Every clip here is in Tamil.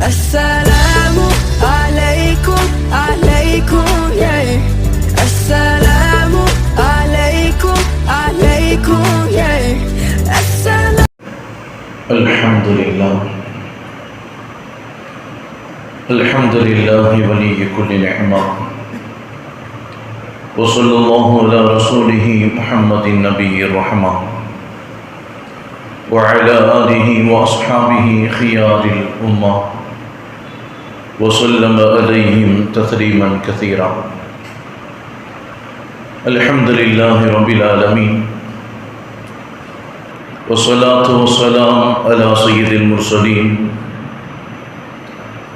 السلام عليكم عليكم يا السلام عليكم عليكم يا السلام. الحمد لله الحمد لله ولي كل نعمة، وصلى الله على رسوله محمد النبي الرحمة وعلى آله وأصحابه خيار الأمة وسلم عليهم تسليما كثيرا. الحمد لله رب العالمين، والصلاة والسلام على سيد المرسلين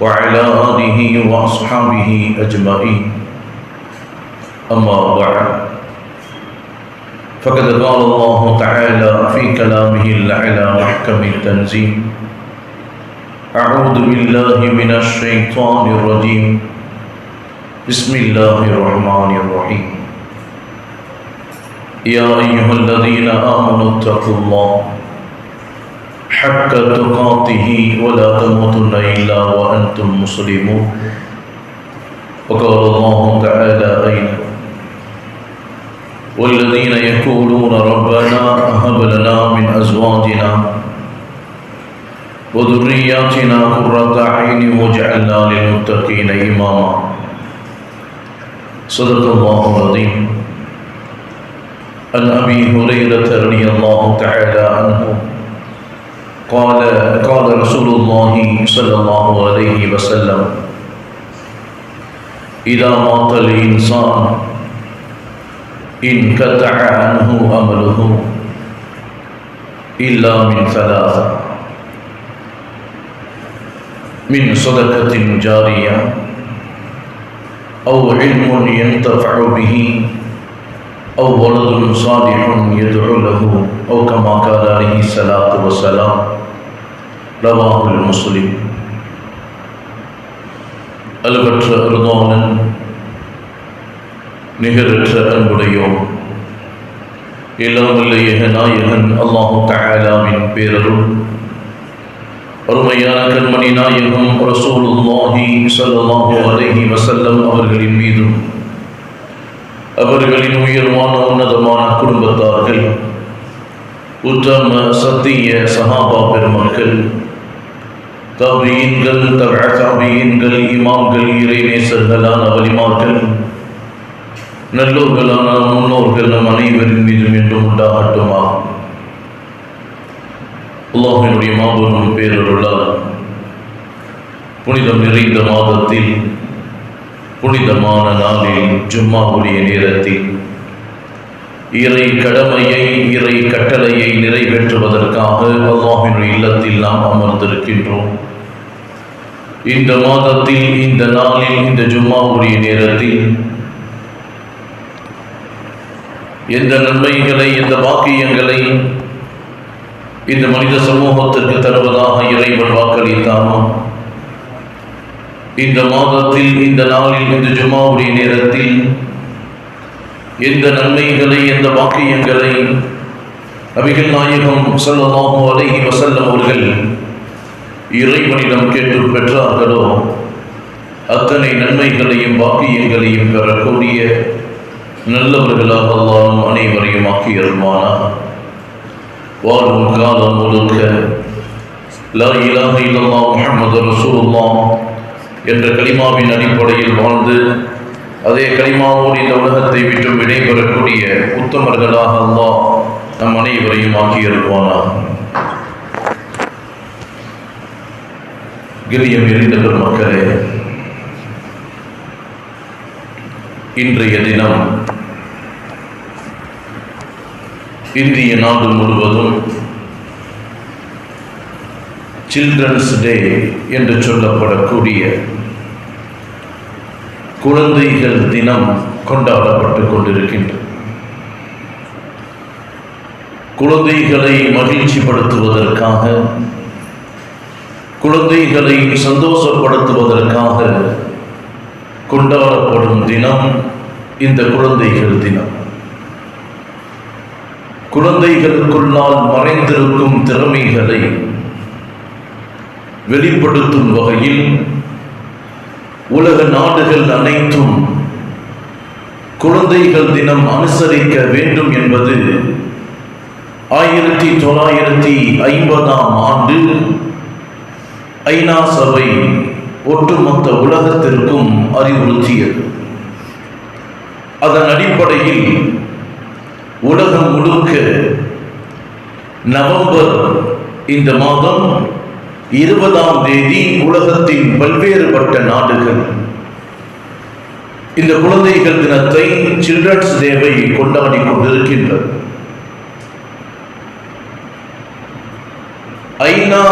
وعلى آله وأصحابه أجمعين. أما بعد، فقد قال الله تعالى في كلامه الأعلى محكم التنزيل: أعوذ بالله من الشيطان الرجيم، بسم الله الرحمن الرحيم. يا أيها الذين آمنوا اتقوا الله حق تقاته ولا تموتن إلا وأنتم مسلمون. وقال الله تعالى أيضا: والذين يقولون ربنا هب لنا من أزواجنا وذرياتنا قرة أعين واجعلنا للمتقين إماما. صدق الله العظيم. عن أبي هريرة رضي الله تعالى عنه قال رسول الله صلى الله عليه وسلم: إذا مات الإنسان انقطع عنه عمله إلا من ثلاثة: من صدقة جارية أو علم ينتفع به أو ولد صالح يدعو له، أو كما قال عليه الصلاة والسلام. رواه المسلم. அளவற்ற அருளாளன், நிகரற்ற அன்புடையோன், எல்லாம் வல்ல நாயகன் அல்லாஹு தஆலாவின் பேரருள், அருமையான கண்மணி நாயகம் ரசூலுல்லாஹி ஸல்லல்லாஹு அலைஹி வஸல்லம் அவர்களின் மீதும், அவர்களின் உயர்வான உன்னதமான குடும்பத்தார்கள், உத்தம சத்திய சஹாபா பெருமக்கள், தாபியீன்கள், தபஅ இமாம்கள், இறைநேசர்களான வலிமார்கள், நல்லோர்களான முன்னோர்கள் நம் அனைவரின் மீதும் என்றும் உண்டாகட்டுமா. அல்லாஹ்வினுடைய மாபெரும் பேரருளால் புனிதம் நிறைந்த மாதத்தில், புனிதமான நாளில், ஜும்மாவுடைய நேரத்தில் இறை கடமையை, இறை கட்டளையை நிறைவேற்றுவதற்காக அல்லாஹ்வினுடைய இல்லத்தில் நாம் அமர்ந்திருக்கின்றோம். இந்த மாதத்தில், இந்த நாளில், இந்த ஜும்மாவுடைய நேரத்தில் எந்த நன்மைகளை, எந்த வாக்கியங்களை இந்த மனித சமூகத்திற்கு தருவதாக இறைவன் வாக்களித்தானோ, இந்த மாதத்தில், இந்த நாளில், இந்த ஜும்மாவுடைய நேரத்தில் எந்த நன்மைகளை, எந்த வாக்கியங்களை நபிகள் நாயகம் ஸல்லல்லாஹு அலைஹி வஸல்லம் அவர்கள் இறைவனிடம் கேட்டு பெற்றார்களோ, அத்தனை நன்மைகளையும் வாக்கியங்களையும் பெறக்கூடிய நல்லவர்களாக அல்லாஹ் அனைவரையும் ஆக்கி அருள்வானாக. வாழும் காலம் முழுக்க லா இலாஹ இல்லல்லாஹ் முஹம்மது ரசூலுல்லாஹ் என்ற கலிமாவின் அடிப்படையில் வாழ்ந்து, அதே கலிமாவோடு இந்த உலகத்தை விட்டு விடைபெறக்கூடிய உத்தமர்களாக அல்லாஹ் நம் அனைவரையும் ஆக்கி அருள்வானாக. கண்ணியம் நிறைந்த பெருமக்களே, இன்றைய தினம் இந்திய நாடு முழுவதும் சில்ட்ரன்ஸ் டே என்று சொல்லப்படக்கூடிய குழந்தைகள் தினம் கொண்டாடப்பட்டு கொண்டிருக்கின்றது. குழந்தைகளை மகிழ்ச்சிப்படுத்துவதற்காக, குழந்தைகளை சந்தோஷப்படுத்துவதற்காக கொண்டாடப்படும் தினம் இந்த குழந்தைகள் தினம். குழந்தைகளுக்குள்ளால் மறைந்திருக்கும் திறமைகளை வெளிப்படுத்தும் வகையில் உலக நாடுகள் அனைத்தும் குழந்தைகள் தினம் அனுசரிக்க வேண்டும் என்பது 1950ஆம் ஆண்டு ஐநா சபை ஒட்டுமொத்த உலகத்திற்கும் அறிவுறுத்தியது. அதன் அடிப்படையில் உலகம் முழுக்க நவம்பர் இந்த மாதம் 20ஆம் தேதி உலகத்தின் பல்வேறுபட்ட நாடுகள் இந்த குழந்தைகள் தினத்தை சில்ட்ரன்ஸ் டேவை கொண்டாடி கொண்டிருக்கின்றது. ஐநா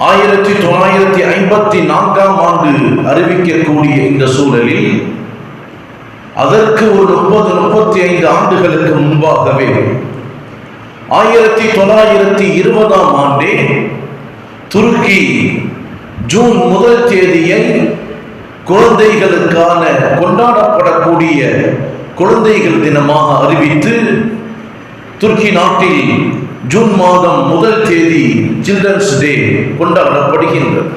1954ஆம் ஆண்டு அறிவிக்கக்கூடிய இந்த சூழலில் அதற்கு ஒரு 30-35 ஆண்டுகளுக்கு முன்பாகவே 1920ஆம் ஆண்டே துருக்கி ஜூன் 1 தேதியை குழந்தைகளுக்கான கொண்டாடப்படக்கூடிய குழந்தைகள் தினமாக அறிவித்து துருக்கி நாட்டில் ஜூன் மாதம் 1 தேதி சில்ட்ரன்ஸ் டே கொண்டாடப்படுகின்றது.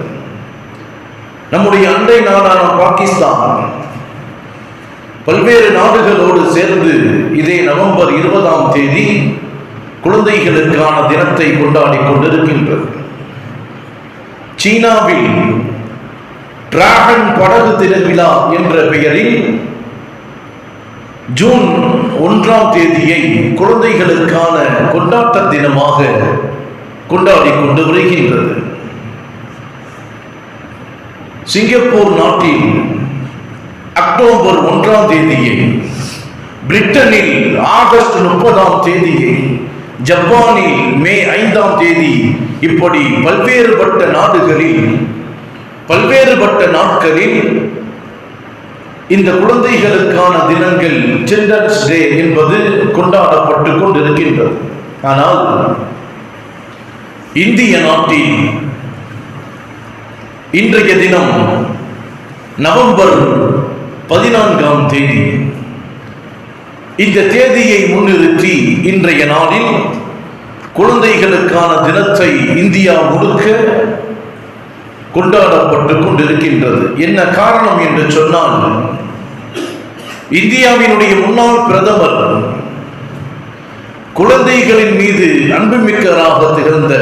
நம்முடைய அண்டை நாடான பாகிஸ்தான் பல்வேறு நாடுகளோடு சேர்ந்து இதே நவம்பர் 20ஆம் தேதி குழந்தைகளுக்கான தினத்தை கொண்டாடி கொண்டிருக்கின்றது. சீனாவில் டிராகன் படகு திருவிழா என்ற பெயரில் ஜூன் 1ஆம் தேதியை குழந்தைகளுக்கான கொண்டாட்ட தினமாக கொண்டாடி கொண்டு வருகின்றது. சிங்கப்பூர் நாட்டில் அக்டோபர் 1ஆம் தேதியை, பிரிட்டனில் ஆகஸ்ட் 30ஆம் தேதியை, ஜப்பானில் மே 5ஆம் தேதி, இப்படி பல்வேறுபட்ட நாடுகளில் பல்வேறுபட்ட நாட்களில் இந்த குழந்தைகளுக்கான தினங்கள் சில்ட்ரன்ஸ் டே என்பது கொண்டாடப்பட்டு கொண்டிருக்கின்றது. ஆனால் இந்திய நாட்டில் இன்றைய தினம் நவம்பர் 14ஆம் தேதி, இந்த தேதியை முன்னிறுத்தி இன்றைய நாளில் குழந்தைகளுக்கான தினத்தை இந்தியா முழுக்க கொண்டாடப்பட்டு கொண்டிருக்கின்றது. என்ன காரணம் என்று சொன்னால், இந்தியாவினுடைய முன்னாள் பிரதமர் குழந்தைகளின் மீது அன்புமிக்கராக திகழ்ந்த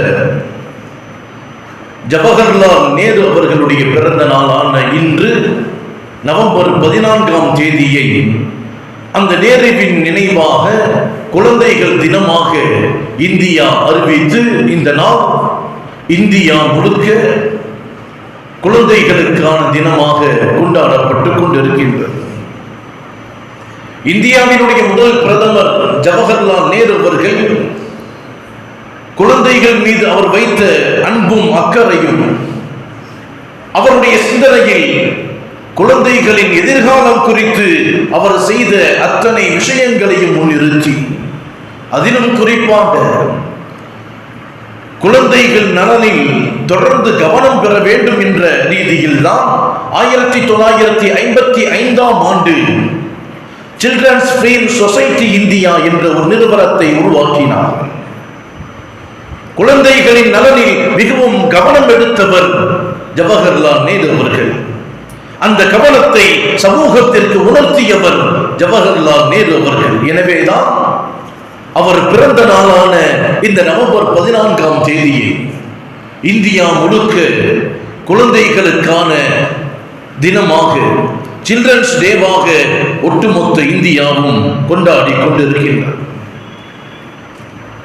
ஜவஹர்லால் நேரு அவர்களுடைய பிறந்த நாளான இன்று நவம்பர் 14ஆம் தேதியை அந்த நேருவின் நினைவாக குழந்தைகள் தினமாக இந்தியா அறிவித்து இந்த நாள் இந்தியா முழுக்க குழந்தைகளுக்கான தினமாக கொண்டாடப்பட்டு கொண்டிருக்கின்றது. இந்தியாவினுடைய முதல் பிரதமர் ஜவஹர்லால் நேரு அவர்கள் குழந்தைகள் மீது அவர் வைத்த அன்பும் அக்கறையும், அவருடைய சிந்தனையில் குழந்தைகளின் எதிர்காலம் குறித்து அவர் செய்த அத்தனை விஷயங்களையும் முன்னிறுத்தி, அதிலும் குறிப்பாக குழந்தைகள் நலனில் தொடர்ந்து கவனம் பெற வேண்டும் என்ற ரீதியில் தான் 1955ஆம் ஆண்டு சில்ட்ரன்ஸ் ஃப்ரீடம் சொசைட்டி இந்தியா என்ற ஒரு நிறுவனத்தை உருவாக்கினார். குழந்தைகளின் நலனில் மிகவும் கவனம் எடுத்தவர் ஜவஹர்லால் நேரு அவர்கள். அந்த கவனத்தை சமூகத்திற்கு உணர்த்தியவர் ஜவஹர்லால் நேரு அவர்கள். எனவேதான் அவர் பிறந்த நாளான இந்த நவம்பர் 14ஆம் தேதியை இந்தியா முழுக்க குழந்தைகளுக்கான தினமாக, சில்ட்ரன்ஸ் டேவாக ஒட்டுமொத்த இந்தியாவும் கொண்டாடி கொண்டிருக்கின்றார்.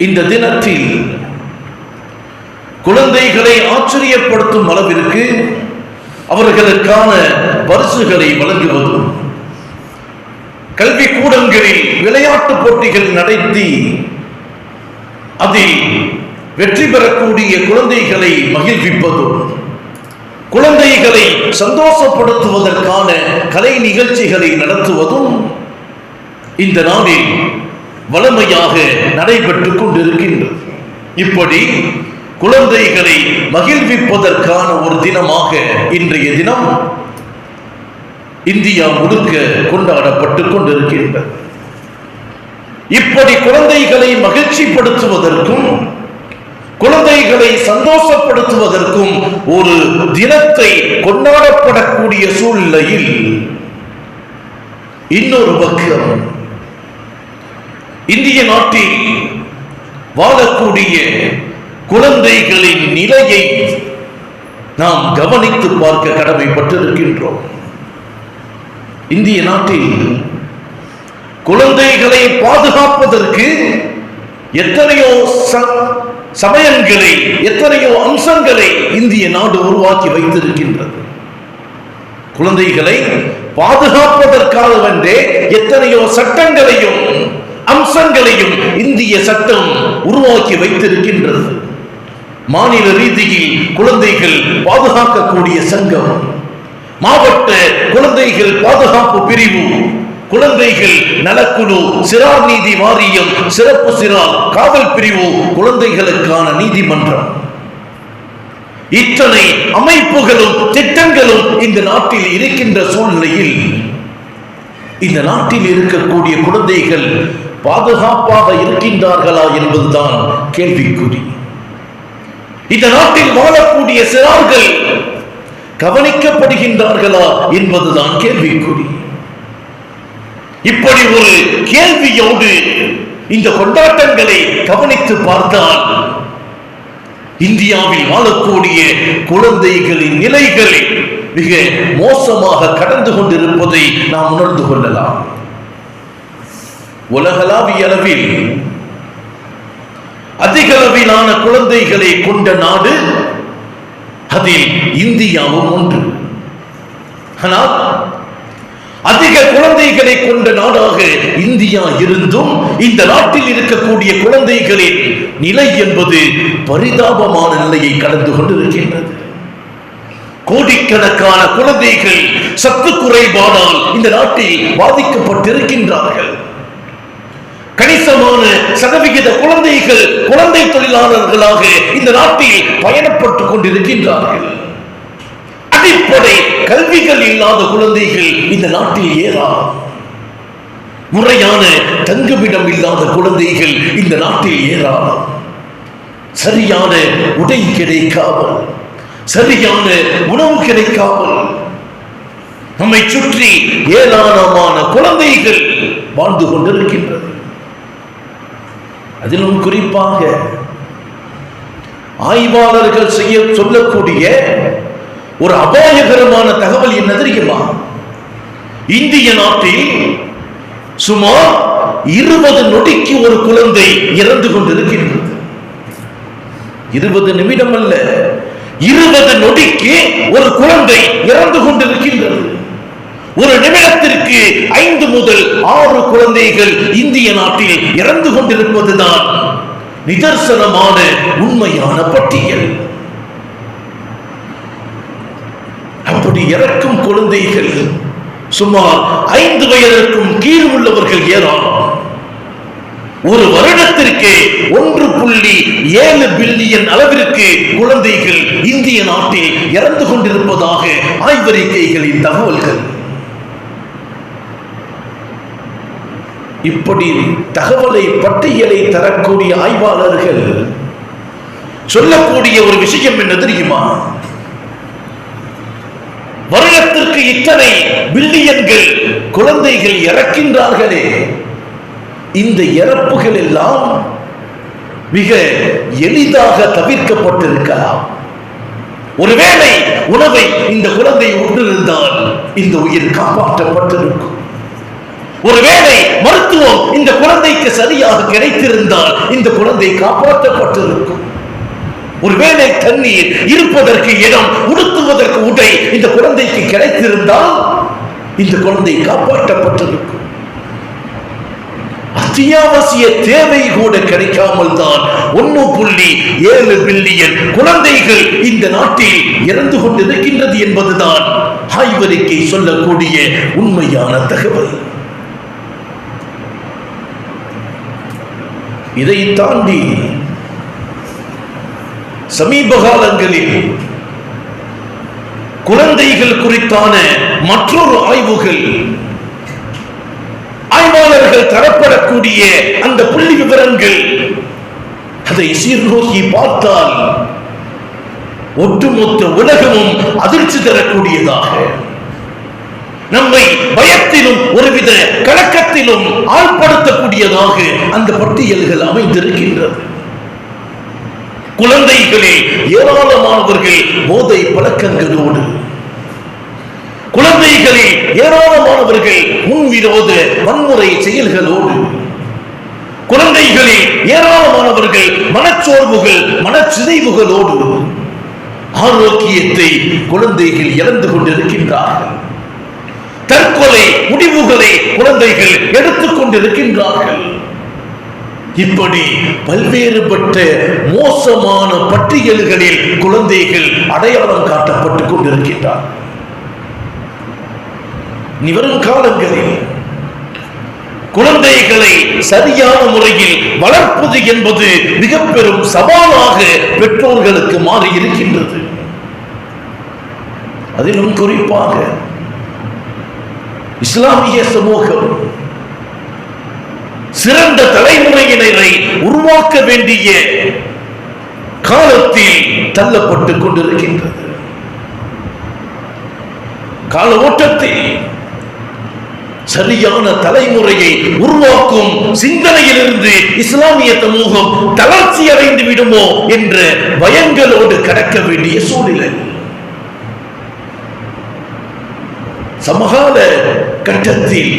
இந்த தினத்தில் குழந்தைகளை ஆச்சரியப்படுத்தும் அளவிற்கு அவர்களுக்கான பரிசுகளை வழங்குவதும், கல்வி கூடங்களில் விளையாட்டு போட்டிகள் நடத்தி அதில் வெற்றி பெறக்கூடிய குழந்தைகளை மகிழ்விப்பதும், குழந்தைகளை சந்தோஷப்படுத்துவதற்கான கலை நிகழ்ச்சிகளை நடத்துவதும் இந்த நாளில் வளமையாக நடைபெற்றுக் கொண்டிருக்கின்றது. இப்படி குழந்தைகளை மகிழ்விப்பதற்கான ஒரு தினமாக இன்றைய தினம் இந்தியா முழுக்க கொண்டாடப்பட்டுக் கொண்டிருக்கின்றது. இப்படி குழந்தைகளை மகிழ்ச்சிப்படுத்துவதற்கும் குழந்தைகளை சந்தோஷப்படுத்துவதற்கும் ஒரு தினத்தை கொண்டாடப்படக்கூடிய சூழ்நிலையில் இன்னொரு பக்கம் இந்திய நாட்டில் வாழக்கூடிய குழந்தைகளின் நிலையை நாம் கவனித்து பார்க்க கடமைப்பட்டிருக்கின்றோம். இந்திய நாட்டில் குழந்தைகளை பாதுகாப்பதற்கு எத்தனையோ சமயங்களை, எத்தனையோ அம்சங்களை இந்திய நாடு உருவாக்கி வைத்திருக்கின்றது. குழந்தைகளை பாதுகாப்பதற்காகவென்றே எத்தனையோ சட்டங்களையும் அம்சங்களையும் இந்திய சட்டம் உருவாக்கி வைத்திருக்கின்றது. மாநில ரீதியில் குழந்தைகள் பாதுகாக்கக்கூடிய சங்கம், மாவட்ட குழந்தைகள் பாதுகாப்பு பிரிவு, குழந்தைகள் நலக்குழு, சிறார் நீதி வாரியம், சிறப்பு சிறார் காவல் பிரிவு, குழந்தைகளுக்கான நீதிமன்றம், இத்தனை அமைப்புகளும் திட்டங்களும் இந்த நாட்டில் இருக்கின்ற சூழ்நிலையில் இந்த நாட்டில் இருக்கக்கூடிய குழந்தைகள் பாதுகாப்பாக இருக்கின்றார்களா என்பதுதான் கேள்விக்குறி. இந்த நாட்டில் வாழக்கூடிய சிறார்கள் கவனிக்கப்படுகின்றார்களா என்பதுதான் கேள்விக்குறி. இப்படி ஒரு கேள்வியோடு இந்த கொண்டாட்டங்களை கவனித்து பார்த்தால் இந்தியாவில் வாழக்கூடிய குழந்தைகளின் நிலைகள் மிக மோசமாக கடந்து கொண்டிருப்பதை நாம் உணர்ந்து கொள்ளலாம். உலகளாவிய அளவில் அதிக அளவிலான குழந்தைகளை கொண்ட நாடு அதில் இந்தியாவும் ஒன்று. ஆனால் அதிக குழந்தைகளை கொண்ட நாடாக இந்தியா இருந்தும் இந்த நாட்டில் இருக்கக்கூடிய குழந்தைகளின் நிலை என்பது பரிதாபமான நிலையை கடந்து கொண்டிருக்கின்றது. கோடிக்கணக்கான குழந்தைகள் சத்து குறைபாடால் இந்த நாட்டில் பாதிக்கப்பட்டிருக்கின்றார்கள். கணிசமான சதவிகித குழந்தைகள் குழந்தை தொழிலாளர்களாக இந்த நாட்டில் பயணப்பட்டுக் கொண்டிருக்கின்றார்கள். அடிப்படை கல்விகள் இல்லாத குழந்தைகள் இந்த நாட்டில் ஏராளம். முறையான தங்குமிடம் இல்லாத குழந்தைகள் இந்த நாட்டில் ஏராளம். சரியான உடை கிடைக்காமல், சரியான உணவு கிடைக்காமல் நம்மை சுற்றி ஏராளமான குழந்தைகள் வாழ்ந்து கொண்டிருக்கின்றது. அதிலும் குறிப்பாக ஆய்வாளர்கள் சொல்லக்கூடிய ஒரு அபாயகரமான தகவல் என்ன தெரியுமா? இந்திய நாட்டில் சுமார் 20 நொடிக்கு ஒரு குழந்தை இறந்து கொண்டிருக்கின்றது. 20 நிமிடம் அல்ல, 20 நொடிக்கு ஒரு குழந்தை இறந்து கொண்டிருக்கின்றது. ஒரு நிமிடத்திற்கு 5 முதல் 6 குழந்தைகள் இந்திய நாட்டில் இறந்து கொண்டிருப்பதுதான் நிதர்சனமான உண்மையான பட்டியல். அப்படி இறக்கும் குழந்தைகள் சுமார் 5 வயதிற்கும் கீழ் உள்ளவர்கள் ஏராளம். ஒரு வருடத்திற்கு 1.7 பில்லியன் அளவிற்கு குழந்தைகள் இந்திய நாட்டில் இறந்து கொண்டிருப்பதாக ஆய்வறிக்கைகளின் தகவல்கள். இப்படி தகவலை பட்டியலை தரக்கூடிய ஆய்வாளர்கள் சொல்லக்கூடிய ஒரு விஷயம் என்ன தெரியுமா? வருடத்திற்கு இத்தனை பில்லியன்கள் குழந்தைகள் இறக்கின்றார்களே, இந்த இறப்புகள் எல்லாம் மிக எளிதாக தவிர்க்கப்பட்டிருக்கலாம். ஒருவேளை உணவை இந்த குழந்தை உண்டிருந்தால் இந்த உயிர் காப்பாற்றப்பட்டிருக்கும். ஒருவேளை மருத்துவம் இந்த குழந்தைக்கு சரியாக கிடைத்திருந்தால் இந்த குழந்தை காப்பாற்றப்பட்டிருக்கும். ஒருவேளை தண்ணீர், இருப்பதற்கு இடம், உடுத்துவதற்கு உடை இந்த குழந்தைக்கு கிடைத்திருந்தால் இந்த குழந்தை காப்பாற்றப்பட்டிருக்கும். அத்தியாவசிய தேவை கூட கிடைக்காமல் தான் 1.7 பில்லியன் குழந்தைகள் இந்த நாட்டில் இறந்து கொண்டிருக்கின்றது என்பதுதான் ஆய்வறிக்கை சொல்லக்கூடிய உண்மையான தகவல். இதை தாண்டி சமீப காலங்களில் குழந்தைகள் குறித்தான மற்றொரு ஆய்வாளர்கள் தரப்படக்கூடிய அந்த புள்ளி விவரங்கள் அதை சீர்நோக்கி பார்த்தால் ஒட்டுமொத்த உலகமும் அதிர்ச்சி தரக்கூடியதாக, நம்மை பயத்திலும் ஒருவித கலக்கத்திலும் ஆழ்படுத்தக்கூடியதாக அந்த பட்டியல்கள் அமைந்திருக்கின்றது. குழந்தைகளில் ஏராளமானவர்கள் போதை பழக்கங்களோடு, குழந்தைகளில் ஏராளமானவர்கள் முன்விரோத வன்முறை செயல்களோடு, குழந்தைகளில் ஏராளமானவர்கள் மனச்சோர்வுகள் மனச்சிதைவுகளோடு ஆரோக்கியத்தை குழந்தைகள் இழந்து கொண்டிருக்கின்றார்கள். தற்கொலை முடிவுகளை குழந்தைகள் எடுத்துக் கொண்டிருக்கின்றார்கள். இப்படி பல்வேறுபட்ட மோசமான பட்டியல்களில் குழந்தைகள் அடையாளம் காட்டப்பட்டுக் கொண்டிருக்கின்றார்கள். வரும் காலங்களில் குழந்தைகளை சரியான முறையில் வளர்ப்பது என்பது மிக பெரும் சவாலாக பெற்றோர்களுக்கு மாறி இருக்கின்றது. அதிலும் குறிப்பாக இஸ்லாமிய சமூகம் சிறந்த தலைமுறையினரை உருவாக்க வேண்டிய காலத்தில் தள்ளப்பட்டுக் கொண்டிருக்கின்றது. கால ஓட்டத்தில் சரியான தலைமுறையை உருவாக்கும் சிந்தனையிலிருந்து இஸ்லாமிய சமூகம் தளர்ச்சி அடைந்து விடுமோ என்ற பயங்களோடு கடக்க வேண்டிய சூழ்நிலை. சமகால கட்டத்தில்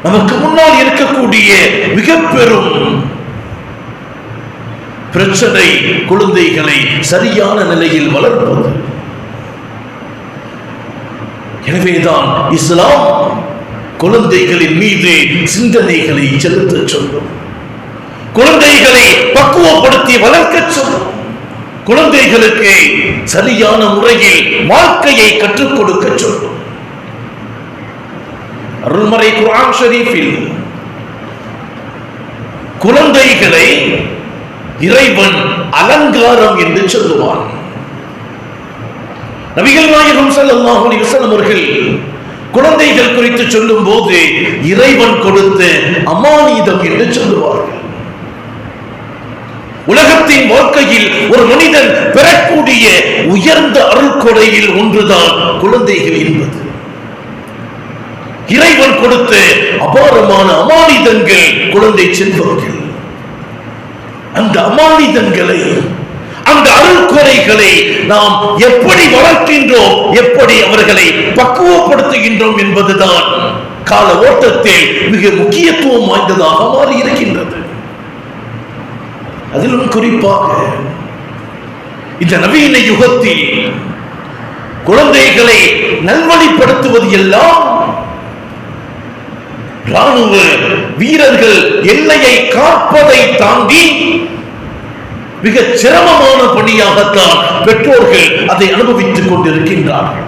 நமக்கு முன்னால் இருக்கக்கூடிய மிக பெரும் பிரச்சனை குழந்தைகளை சரியான நிலையில் வளர்ப்பது. எனவேதான் இஸ்லாம் குழந்தைகளின் மீது சிந்தனைகளை செலுத்த சொல்லும், குழந்தைகளை பக்குவப்படுத்தி வளர்க்க சொல்லும், குழந்தைகளுக்கு சரியான முறையில் வாழ்க்கையை கற்றுக் கொடுக்க சொல்லும். அருள்மறை குர்ஆன் ஷரீஃபில் குழந்தைகளை இறைவன் அலங்காரம் என்று சொல்லுவான். நபிகள் நாயகம் ஸல்லல்லாஹு அலைஹி வஸல்லம் அவர்கள் குழந்தைகள் குறித்து சொல்லும் போது இறைவன் கொடுத்த அமானிதம் என்று சொல்லுவார்கள். உலகத்தின் வாழ்க்கையில் ஒரு மனிதன் பெறக்கூடிய உயர்ந்த அருள்கொடையில் ஒன்றுதான் குழந்தைகள் என்பது. இறைவன் கொடுத்த அபாரமான அமானிதங்கள் குழந்தை செல்வங்கள். அந்த அமானிதங்களை, அந்த அருள்கொடைகளை நாம் எப்படி வளர்க்கின்றோம், எப்படி அவர்களை பக்குவப்படுத்துகின்றோம் என்பதுதான் கால ஓட்டத்தில் மிக முக்கியத்துவம் வாய்ந்ததாக மாறி இருக்கின்றது. அதிலும் குறிப்பாக இந்த நவீன யுகத்தில் குழந்தைகளை நல்வழிப்படுத்துவது எல்லாம் ராணுவ வீரர்கள் எல்லையை காப்பதை தாண்டி மிக சிரமமான பணியாகத்தான் பெற்றோர்கள் அதை அனுபவித்துக் கொண்டிருக்கின்றார்கள்.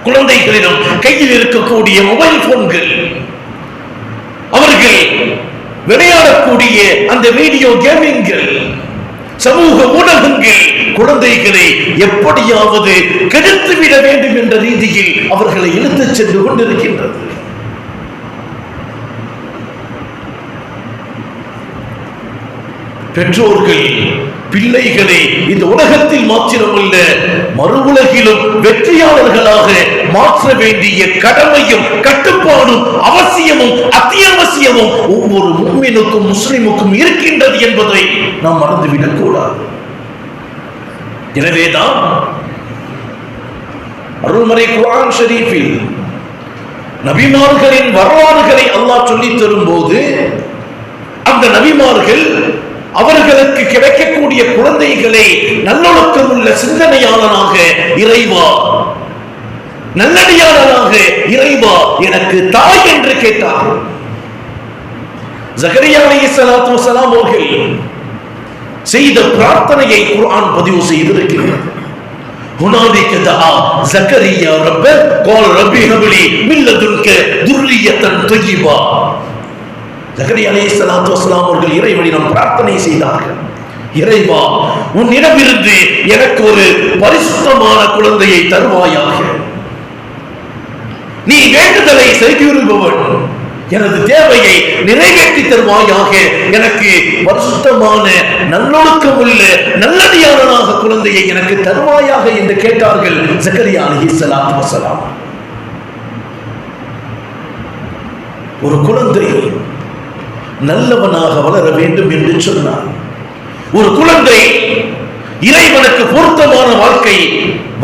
குழந்தைகளிடம் கையில் இருக்கக்கூடிய மொபைல் போன்கள், அவர்கள் விளையாடக்கூடிய அந்த வீடியோ கேமிங்கள், சமூக ஊடகங்கள் குழந்தைகளை எப்படியாவது கெடுத்துவிட வேண்டும் என்ற ரீதியில் அவர்களை இழுத்துச் சென்று கொண்டிருக்கின்றது. பெற்றோர்கள் பிள்ளைகளை இந்த உலகத்தில் மாத்திரமல்ல மறு உலகிலும் வெற்றியாளர்களாக மாற்ற வேண்டிய கடமையும் கட்டுப்பாடும் அவசியமும் அத்தியாவசியமும் ஒவ்வொரு முஃமினுக்கும் முஸ்லிமுக்கும் இருக்கின்றது என்பதை நாம் மறந்துவிடக் கூடாது. எனவேதான் அருள்மறை குர்ஆன் ஷரீஃபில் நபிமார்களின் வரலாறுகளை அல்லாஹ் சொல்லித் தரும் போது அந்த நபிமார்கள் அவர்களுக்கு கிடைக்கக்கூடிய குழந்தைகளை நல்லொழுக்கம் உள்ள சிந்தனையாளனாக இறைவா, நல்லடியாளனாக இறைவா எனக்கு தாய் என்று கேட்டார். ஜகரியா அலைஹிஸ்ஸலாத்து வஸலாம் அவர்கள் செய்த பிரார்த்தனையை குர்ஆன் பதிவு செய்திருக்கிறது. ஹுனாலிக தஆ ஜகரியா ரப்ப கால ரப்பி ஹப்லி மின் லதுன்க துர்ரியத்தன் தய்யிபா. ஜகரியா அலைஹிஸ்ஸலாத்து வஸலாம் அவர்கள் இறைவனிடம் பிரார்த்தனை செய்தார்கள். இறைவா, உன்னிடமிருந்து எனக்கு ஒரு பரிசுத்தமான குழந்தையை தருவாயாக. நீ வேண்டுதலை செய்திருப்பவன், எனது தேவையை நிறைவேற்றி தருவாயாக, எனக்கு பரிசுத்தமான நல்லொழுக்கம் உள்ள நல்லடியாளனாக குழந்தையை எனக்கு தருவாயாக என்று கேட்டார்கள் ஜக்கரியா அலைஹிஸ்ஸலாத்து வஸலாம். ஒரு குழந்தை நல்லவனாக வளர வேண்டும் என்று சொன்னார். ஒரு குழந்தை இறைவனுக்கு பொருத்தமான வாழ்க்கை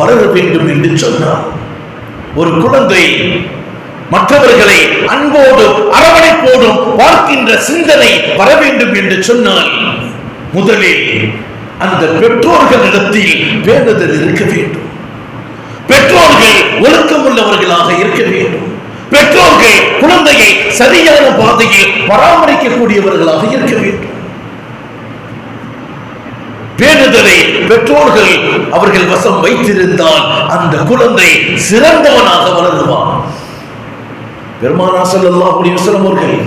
வளர வேண்டும் என்று சொன்னார். ஒரு குழந்தை மற்றவர்களை அன்போடும் அரவணைப்போடும் பார்க்கின்ற சிந்தனை வர வேண்டும் என்று சொன்னால் முதலில் அந்த பெற்றோர்களிடத்தில் பேணுதல் இருக்க வேண்டும். பெற்றோர்கள் ஒழுக்கம் உள்ளவர்களாக இருக்க வேண்டும். பெற்றோர்கள் குழந்தையை சரியான பாதையில் பராமரிக்கக்கூடியவர்களாக இருக்க வேண்டும். பேணுதலை பெற்றோர்கள் அவர்கள் வசம் வைத்திருந்தால் அந்த குழந்தை சிறந்தவனாக வளருவான். பெருமானார் ஸல்லல்லாஹு அலைஹி வஸல்லம் அவர்கள்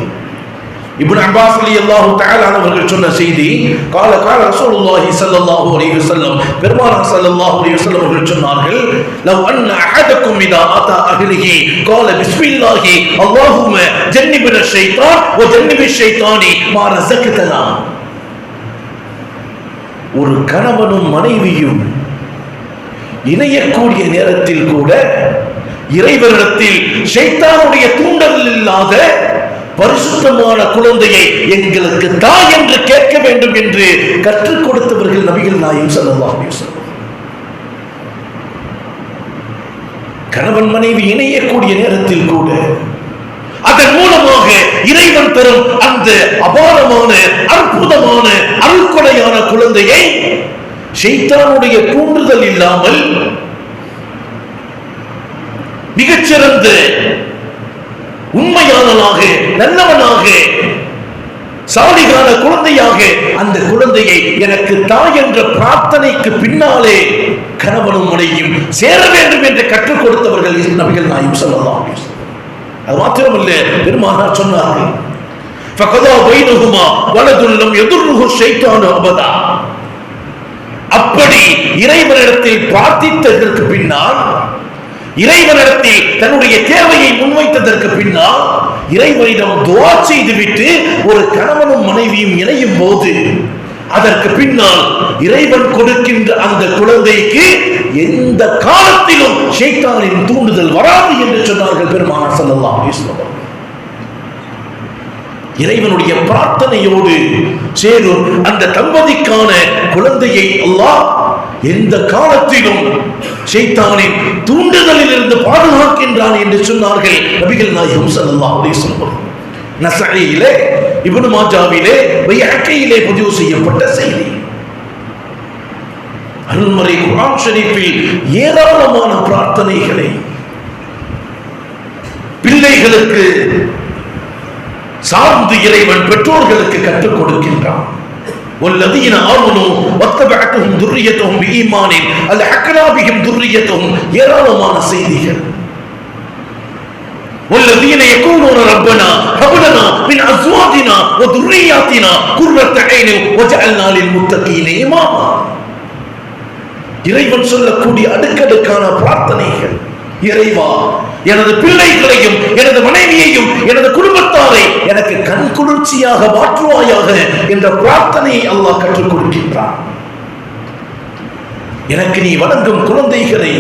இப்னு அப்பாஸ் ரலியல்லாஹு தஆலா அவர்கள் சொன்ன செய்தி, கால ரசூலுல்லாஹி ஸல்லல்லாஹு அலைஹி வஸல்லம், பெருமானார் ஸல்லல்லாஹு அலைஹி வஸல்லம் அவர்கள் சொன்னார்கள், லவ் அன்ன அஹதக்கும் இதா ஆதா அஹ்லிஹி கால பிஸ்மில்லாஹி அல்லாஹும்ம ஜன்னிப்னா ஷைத்தான் வ ஜன்னிபிஷ் ஷைத்தானி மா ரஸக்தனா. ஒரு கணவனும் மனைவியும் இணையக்கூடிய நேரத்தில் கூட இறைவனிடத்தில் ஷைத்தானுடைய தூண்டல் இல்லாத பரிசுத்தமான குழந்தையை எங்களுக்கு தாய் என்று கேட்க வேண்டும் என்று கற்றுக் கொடுத்தவர்கள் நபிகள் நாயகம் ஸல்லல்லாஹு அலைஹி வஸல்லம். கணவன் மனைவி இணையக்கூடிய நேரத்தில் கூட அதன் மூலமாக இறைவன் தரும் அந்த அபாரமான அற்புதமான அருள்கொடையான குழந்தையை ஷைத்தானுடைய தூண்டுதல் இல்லாமல் மிகச்சிறந்த உண்மையானவனாக நல்லவனாக சாலிகான குழந்தையாக அந்த குழந்தையை எனக்கு தாய் என்ற பிரார்த்தனைக்கு பின்னாலே கணவனும் மனைவியும் சேர வேண்டும் என்று கற்றுக் கொடுத்தவர்கள் நபிகள் நாயகம் ஸல்லல்லாஹு அலைஹி வஸல்லம். அது மாத்திரமல்ல, பெருமானார் சொன்னார்கள், ஃபகதா பைனஹுமா வலதுன் லம் யதுர்ருஹு ஷைத்தானு அபதா. அப்படி இறைவனிடத்தில் பிரார்த்தித்ததற்கு பின்னால், இறைவனிடத்தில் தன்னுடைய தேவையை முன்வைத்ததற்கு பின்னால் இறைவனிடம் துஆ செய்துவிட்டு ஒரு கணவனும் மனைவியும் இணையும் போது அதற்கு பின்னால் இறைவன் கொடுக்கின்ற அந்த குழந்தைக்கு எந்த காலத்திலும் ஷைத்தானின் தூண்டுதல் வராது என்று சொன்னார்கள் பெருமானார் ஸல்லல்லாஹு அலைஹி வஸல்லம். இறைவனுடைய பிரார்த்தனையோடு சேரும் அந்த தம்பதிக்கான குழந்தையை அல்லாஹ் எந்த காலத்திலும் ஷைத்தானின் தூண்டுதலில் இருந்து பாதுகாக்கின்றான் என்று சொன்னார்கள் நபிகள் நாயகம் ஸல்லல்லாஹு அலைஹி வஸல்லம். நஸஈயிலே, இப்னு மாஜாவிலே, பைஹக்கியிலே பதிவு செய்யப்பட்ட செய்தி. அருள்மறை குர்ஆன் ஷரீஃபில் ஏராளமான பிரார்த்தனைகளை பிள்ளைகளுக்கு சார்ந்து இறைவன் பெற்றோர்களுக்கு கற்றுக் கொடுக்கின்றான். والذين آمنوا واتبعتهم ذريتهم بإيمان ألحقنا بهم ذريتهم ஏராளமான செய்திகள். والذين يقولون ربنا هب لنا من أزواجنا وذرياتنا قرة أعين وجعلنا للمتقين إماما. இறைவன் சொல்லக்கூடிய அடுக்கடுக்கான பிரார்த்தனைகள். இறைவா, எனது பிள்ளைகளையும் எனது மனைவியையும் எனது குடும்பத்தாரை எனக்கு கண் குளிர்ச்சியாக மாற்றுவாயாக என்ற பிரார்த்தனையை அல்லாஹ் கற்றுக் கொடுக்கின்றான். எனக்கு நீ வழங்கும் குழந்தைகளை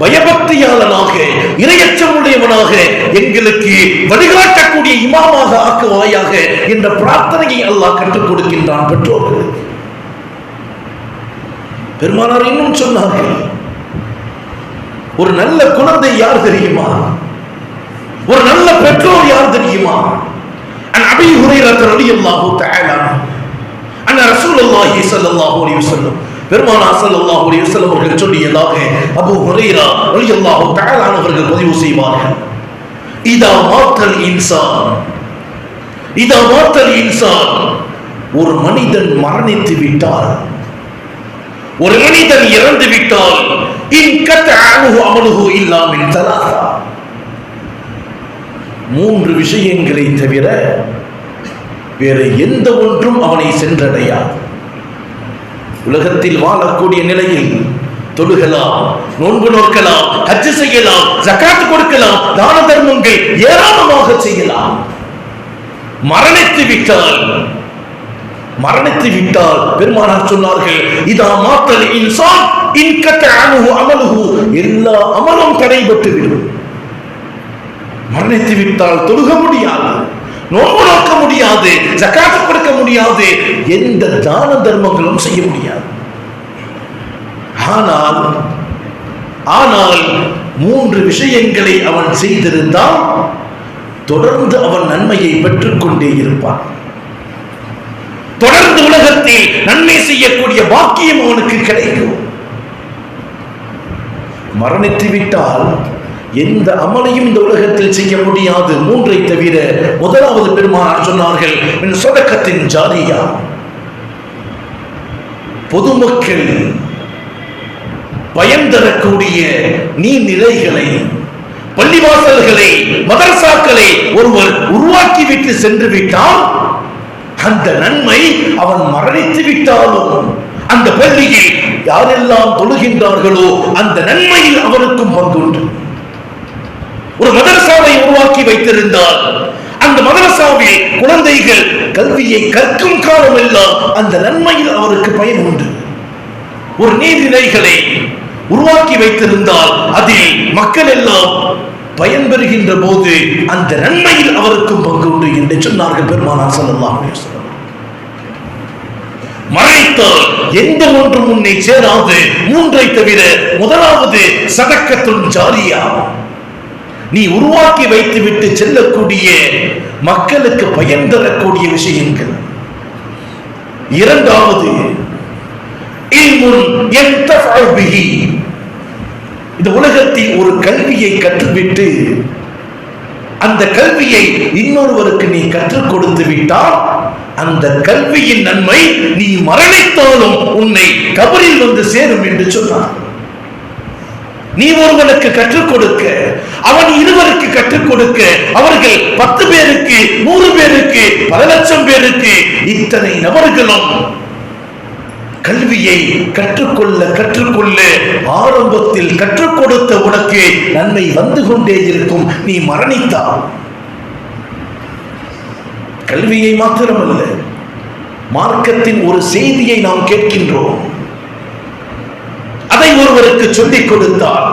பயபக்தியாளனாக இறையச்சமுடையவனாக எங்களுக்கு வழிகாட்டக்கூடிய இமாமாக ஆக்குவாயாக என்ற பிரார்த்தனையை அல்லாஹ் கற்றுக் கொடுக்கின்றான் பெற்றோர்களுக்கு. பெருமானார் இன்னும் சொன்னார்கள், ஒரு நல்ல குழந்தை யார் தெரியுமா? ஒரு நல்ல பெற்றோர் யார் தெரியுமா? அன் அபீ ஹுரைரா ரலியல்லாஹு தஆலா அன் ரசூலுல்லாஹி ஸல்லல்லாஹு அலைஹி வஸல்லம், பெருமானார் ஸல்லல்லாஹு அலைஹி வஸல்லம் அவர்கள் சொல்லியதாக அபூ ஹுரைரா ரலியல்லாஹு தஆலா அவர்கள் பதிவு செய்வார்கள், இதா மாத்தல் இன்சான், ஒரு மனிதன் மரணித்து விட்டால், ஒரு மனிதன் இறந்து விட்டால், மூன்று விஷயங்களை தவிர வேற எந்த ஒன்றும் அவனை சென்றடையாது. உலகத்தில் வாழக்கூடிய நிலையில் தொழுகலாம், நோன்பு நோக்கலாம், ஹஜ் செய்யலாம், ஜகாத் கொடுக்கலாம், தான தர்மங்கள் ஏராளமாக செய்யலாம். மரணித்து விட்டால் பெருமானார் சொன்னார்கள், இதா மாத்தல் இன்சான் இன்கத அன்ஹு அமலுஹு, எல்லா அமலும் தடைபட்டு விடும். மரணித்து விட்டால் தொழுக முடியாது, நோன்பு நோக்க முடியாது, ஜகாத் கொடுக்க முடியாது, எந்த தான தர்மங்களும் செய்ய முடியாது. ஆனால் 3 விஷயங்களை அவன் செய்திருந்தால் தொடர்ந்து அவன் நன்மையை பெற்றுக் கொண்டே இருப்பான். தொடர்ந்து உலகத்தில் நன்மை செய்யக்கூடிய பாக்கியம் அவனுக்கு கிடைக்கும். மரணித்து விட்டால் எந்த அமலையும் இந்த உலகத்தில் செய்ய முடியாது 3ஐ தவிர. முதலாவது பெருமானார் சொன்னார்கள், சதகத்தின் ஜாரியா, பொதுமக்கள் பயன் தரக்கூடிய நீர்நிலைகளை, பள்ளிவாசல்களை, மதரசாக்களை ஒருவர் உருவாக்கிவிட்டு சென்று விட்டால் அந்த நன்மை அவன் மரணித்து விட்டாலும் அந்த பள்ளியில் யாரெல்லாம் தொழுகின்றார்களோ அந்த நன்மையில் அவனுக்கும் பங்குண்டு. ஒரு மதரசாவை உருவாக்கி வைத்திருந்தால் அந்த மதரசாவில் குழந்தைகள் கல்வியை கற்கும் காலம் எல்லாம் அந்த நன்மையில் அவருக்கு பயன் உண்டு. ஒரு நீர்நிலைகளை உருவாக்கி வைத்திருந்தால் அதில் மக்கள் எல்லாம் பயன்பெறுகின்ற போது அந்த நன்மையில் அவருக்கும் பங்கு உண்டு என்று சொன்னார்கள் பெருமானார் ஸல்லல்லாஹு அலைஹி வஸல்லம். மரணித்தால் எந்த ஒன்றும் முன்னே சேராது 3ஐ தவிர. முதலாவது சதக்கத்துன் ஜாரியா, நீ உருவாக்கி வைத்துவிட்டு செல்லக்கூடிய மக்களுக்கு பயன் தரக்கூடிய விஷயங்கள். இரண்டாவது இல்முன் யன்தஃஅு பிஹி, இந்த உலகத்தில் ஒரு கல்வியை கற்றுவிட்டு அந்த கல்வியை இன்னொருவருக்கு நீ கற்றுக் கொடுத்து விட்டால் அந்த கல்வியின் நன்மை நீ மரணித்தாலும் உன்னை கபரில் வந்து சேரும் என்று சொன்னார். நீ ஒருவனுக்கு கற்றுக் கொடுக்க, அவன் 2 கற்றுக் கொடுக்க, அவர்கள் 10 பேருக்கு, 100 பேருக்கு, பல லட்சம் பேருக்கு, இத்தனை நபர்களும் கல்வியை கற்றுக்கொள்ள ஆரம்பத்தில் கற்றுக் கொடுத்த உனக்கு நன்மை வந்து கொண்டே இருக்கும். நீ மரணித்தால் கல்வியை மாத்திரமல்ல, மார்க்கத்தின் ஒரு செய்தியை நாம் கேட்கின்றோம், அதை ஒருவருக்கு சொல்லிக் கொடுத்தால்,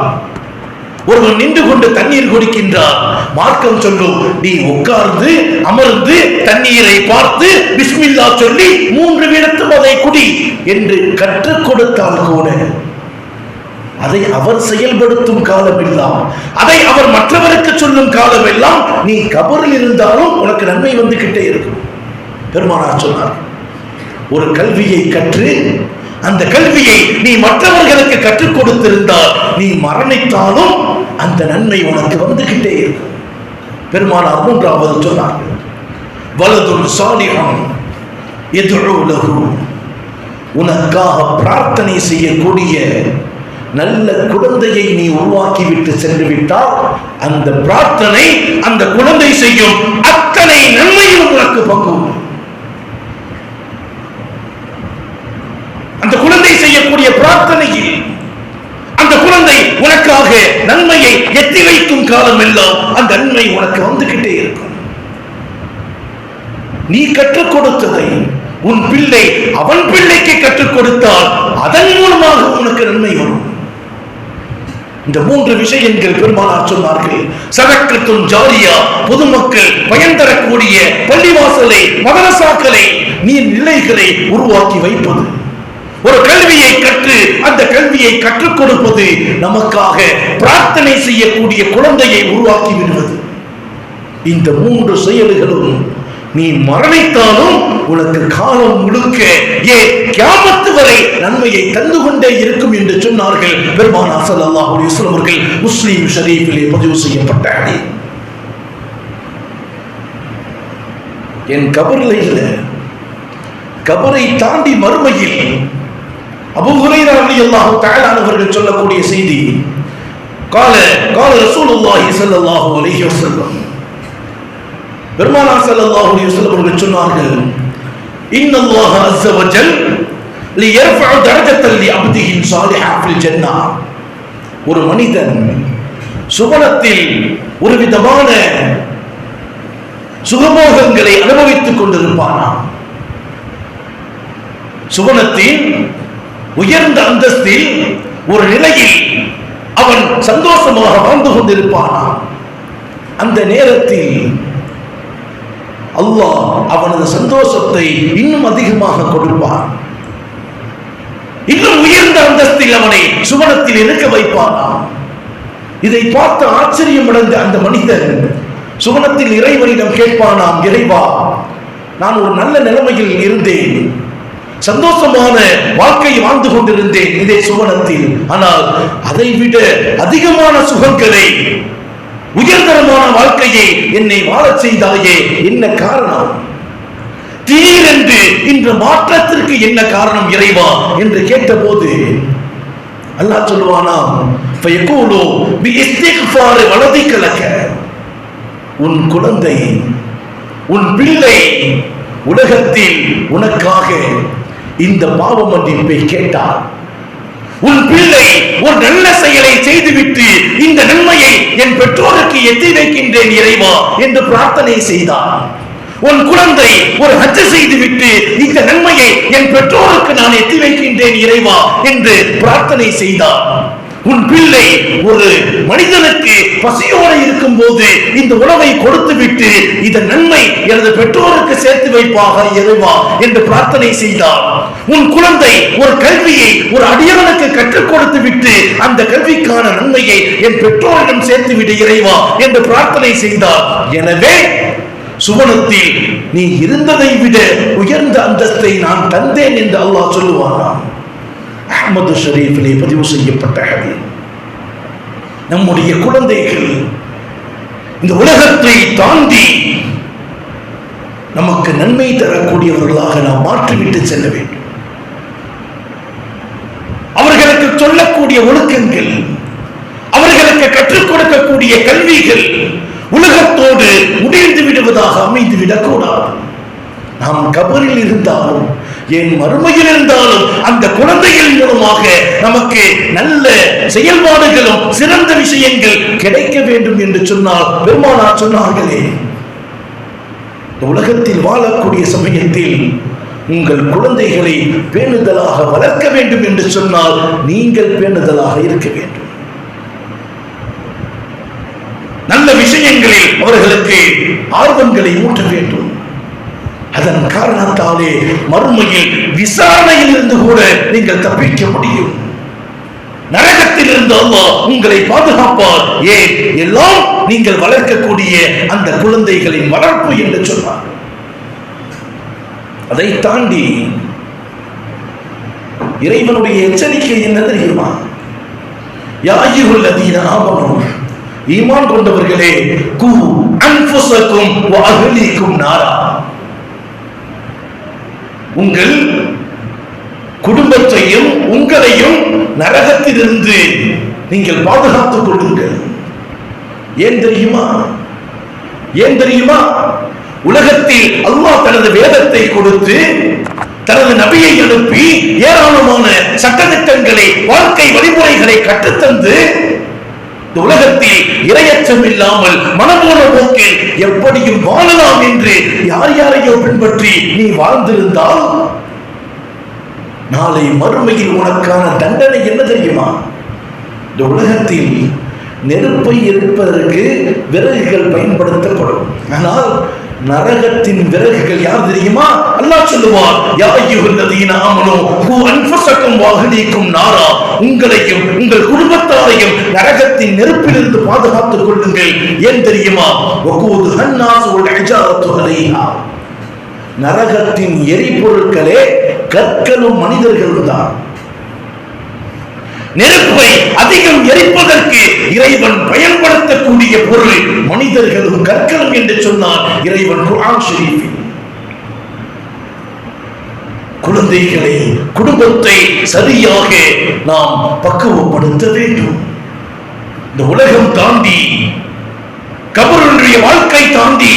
ஒருவர் நின்று கொண்டு தண்ணீர் குடிக்கின்றார், மார்க்கம் சொல்லும், நீ உட்கார்ந்து அமர்ந்து தண்ணீரை பார்த்து பிஸ்மில்லா சொல்லி 3 விடத்தும் அதை குடி என்று கற்றுக் கொடுத்தால் கூட அதை அவர் செயல்படுத்தும் காலமெல்லாம், அதை அவர் மற்றவருக்கு சொல்லும் காலமெல்லாம் நீ கபரில் இருந்தாலும் உனக்கு நன்மை வந்துகிட்டே இருக்கும். பெருமானார் சொன்னார், ஒரு கல்வியை கற்று அந்த கல்வியை நீ மற்றவர்களுக்கு கற்றுக் கொடுத்திருந்தால் நீ மரணித்தாலும் அந்த நன்மை உனக்கு வந்துகிட்டே இருக்கும். பெருமானார் 3வது சொன்னார்கள், வலதுன் சாலிஹன் யதுஉ லஹு, உனக்காக பிரார்த்தனை செய்யக்கூடிய நல்ல குழந்தையை நீ உருவாக்கிவிட்டு சென்று விட்டால் அந்த பிரார்த்தனை அந்த குழந்தை செய்யும் அத்தனை நன்மையும் உனக்கு பங்கு. அந்த குழந்தை செய்யக்கூடிய பிரார்த்தனையில் அந்த குழந்தை உனக்காக நன்மையை எத்தி வைக்கும் காலம் எல்லாம் அந்த நன்மை உனக்கு வந்துகிட்டே இருக்கும். நீ கற்றுக் கொடுத்ததை உன் பிள்ளை அவன் பிள்ளைக்கு கற்றுக் கொடுத்தால் அதன் மூலமாக உனக்கு நன்மை வரும். இந்த 3 விஷயங்கள் பெருமானார் சொன்னார்கள். சதக்கத்துன் ஜாரியா, பொதுமக்கள் பயன் தரக்கூடிய பள்ளிவாசலை, மதரசாக்களை, நீர்நிலைகளை உருவாக்கி வைப்பது, ஒரு கல்வியை கற்று அந்த கல்வியை கற்றுக் கொடுப்பது, நமக்காக பிரார்த்தனை செய்யக்கூடிய குழந்தையை உருவாக்கி விடுவது. இந்த 3 செயல்களும் நீ மரணித்தாலும் உனக்கு காலம் முழுக்க கியாமத் வரை நன்மையை தந்து கொண்டே இருக்கும் என்று சொன்னார்கள் பெருமானார் ஸல்லல்லாஹு அலைஹி வஸல்லம் அவர்கள். முஸ்லிம் ஷரீஃபிலே பதிவு செய்யப்பட்ட ஹதீஸ். என் கபரில் இல்ல, கபரை தாண்டி மறுமையில் அபூ ஹுரைரா ரலியல்லாஹு தஆலா அவர்கள் சொல்லக்கூடிய செய்தி, قال ரசூலுல்லாஹி ஸல்லல்லாஹு அலைஹி வஸல்லம், பெருமானார் ஸல்லல்லாஹு அலைஹி வஸல்லம் அவர்கள் சொன்னார்கள், இன்னல்லாஹ அஸ்ஸ வஜல் லியர்ஃபஅ தரஜத்தல் லிஅப்திஹி ஸாலிஹா ஃபில் ஜன்னah. ஒரு மனிதன் சுவனத்தில் ஒரு விதமான சுகபோகங்களை அனுபவித்துக் கொண்டிருப்பானாம். சுவனத்தின் உயர்ந்த அந்தஸ்தில் ஒரு நிலையில் அவன் சந்தோஷமாக வாழ்ந்து கொண்டிருப்பானாம். அந்த நேரத்தில் அல்லாஹ் அவனது சந்தோஷத்தை இன்னும் அதிகமாக கொடுப்பான். இன்னும் உயர்ந்த அந்தஸ்தில் அவனை சுவனத்தில் இருக்க வைப்பானாம். இதை பார்த்து ஆச்சரியம் அடைந்த அந்த மனிதன் சுவனத்தில் இறைவனிடம் கேட்பானாம், இறைவா, நான் ஒரு நல்ல நிலைமையில் இருந்தேன், சந்தோஷமான வாழ்க்கையை வாழ்ந்து கொண்டிருந்தேன் இதே சுவனத்தில். ஆனால் அதைவிட அதிகமான சுகங்களை, உயர்தரமான வாழ்க்கையை என்னை வாழச் செய்தாயே, என்ன காரணம்? திடீரென்று இந்த மாற்றத்திற்கு என்ன காரணம் இறைவா என்று கேட்டபோது அல்லாஹ் சொல்லுவானாம், ஃபயகூலு பிஇஸ்திக்ஃபார் வலதிக லக, உன் குழந்தை, உன் பிள்ளை உலகத்தில் உனக்காக இந்த பாவ மன்னிப்பை கேட்டார். உன் பிள்ளை ஒரு நல்ல செயலை செய்துவிட்டு இந்த நன்மையை என் பெற்றோருக்கு எத்தி வைக்கின்றேன் இறைவா என்று பிரார்த்தனை செய்தார். உன் குழந்தை ஒரு ஹஜ் செய்துவிட்டு இந்த நன்மையை என் பெற்றோருக்கு நான் எத்தி வைக்கின்றேன் இறைவா என்று பிரார்த்தனை செய்தார். உன் பிள்ளை ஒரு மனிதனுக்கு பசியோடு இருக்கும் போது இந்த உணவை கொடுத்து விட்டு இதன் நன்மை எனது பெற்றோருக்கு சேர்த்து வைப்பாக இறைவா என்று பிரார்த்தனை செய்தார். உன் குழந்தை ஒரு கல்வியை ஒரு அடியவனுக்கு கற்றுக் கொடுத்து விட்டு அந்த கல்விக்கான நன்மையை என் பெற்றோரிடம் சேர்த்து விடு இறைவா என்று பிரார்த்தனை செய்தார். எனவே சுவனத்தில் நீ இருந்ததை விட உயர்ந்த அந்தஸ்தை நான் தந்தேன் என்று அல்லாஹ் சொல்லுவாராம். அஹ்மது ஷரீஃபிலே பதிவு செய்யப்பட்ட ஹதீஸ். நம்முடைய குழந்தைகள் இந்த உலகத்தை தாண்டி நமக்கு நன்மை தரக்கூடியவர்களாக நாம் மாற்றிவிட்டு செல்ல வேண்டும். அவர்களுக்கு சொல்லக்கூடிய ஒழுக்கங்கள், அவர்களுக்கு கற்றுக் கொடுக்கக்கூடிய கல்விகள் உலகத்தோடு முடிந்து விடுவதாக அமைந்து விடக்கூடாது. நாம் கபரில் இருந்தாலும் என் மறுமையில் இருந்தாலும் அந்த குழந்தைகள் மூலமாக நமக்கு நல்ல செயல்பாடுகளும் சிறந்த விஷயங்கள் கிடைக்க வேண்டும் என்று சொன்னால் பெருமானார் சொன்னார்களே, உலகத்தில் வாழக்கூடிய சமயத்தில் உங்கள் குழந்தைகளை பேணுதலாக வளர்க்க வேண்டும் என்று சொன்னால் நீங்கள் பேணுதலாக இருக்க வேண்டும். நல்ல விஷயங்களில் அவர்களுக்கு ஆர்வங்களை ஊட்ட வேண்டும். அதன் காரணத்தாலே மறுமையில் விசாரணையில் இருந்து கூட நீங்கள் தப்பிக்க முடியும். நரகத்தில் இருந்து அல்லாஹ் உங்களை பாதுகாப்பார். ஏன்? எல்லாம் நீங்கள் வளர்க்கக்கூடிய அந்த குழந்தைகளின் வளர்ப்பு என்று சொன்னார். அதை தாண்டி இறைவனுடைய எச்சரிக்கை என்ன தெரியுமா? யா அய்யுஹல்லதீன ஆமனூ, ஈமான் கொண்டவர்களே, கு அன்ஃபுஸக்கும் வ அஹ்லீக்கும் நாரா, உங்கள் குடும்பத்தையும் உங்களையும் நரகத்திலிருந்து நீங்கள் பாதுகாத்துக் கொள்ளுங்கள். ஏன் தெரியுமா? ஏன் தெரியுமா? உலகத்தில் அல்லாஹ் தனது வேதத்தை கொடுத்து தனது நபியை அனுப்பி ஏராளமான சட்டதிட்டங்களை, வாழ்க்கை வழிமுறைகளை கற்றுத்தந்து இந்த உலகத்தில் இரையச்சம் இல்லாமல் மனபோன போக்கில் எப்படியும் வாழலாம் என்று யார் யாரையோ பின்பற்றி நீ வாழ்ந்திருந்தால் நாளை மறுமையில் உனக்கான தண்டனை என்ன தெரியுமா? இந்த உலகத்தில் நெருப்பை எரிப்பதற்கு விறகுகள் பயன்படுத்தப்படும். ஆனால் நரகத்தின் விறகுகள் யார் தெரியுமா? அல்லாஹ் சொல்லுவார், யா அய்யுஹல்லதீன ஆமனூ கு அன்ஃபுஸக்கும் வ அஹ்லீக்கும் நாரா, உங்களையும் உங்கள் குடும்பத்தாரையும் நரகத்தின் நெருப்பிலிருந்து பாதுகாத்துக் கொள்ளுங்கள். ஏன் தெரியுமா? வகூதுஹன் நாஸ் வல் இஜாரத்து அலைஹா, நரகத்தின் எரிபொருட்களே கற்களும் மனிதர்களும் தான். நெருப்பை அதிகம் எரிப்பதற்கு இறைவன் பயன்படுத்தக்கூடிய பொருள் மனிதர்களும் கற்களும் என்று சொன்னார் இறைவன் குர்ஆன் ஷரீஃபில். குழந்தைகளை, குடும்பத்தை சரியாக நாம் பக்குவப்படுத்த வேண்டும். இந்த உலகம் தாண்டி, கபருடைய வாழ்க்கை தாண்டி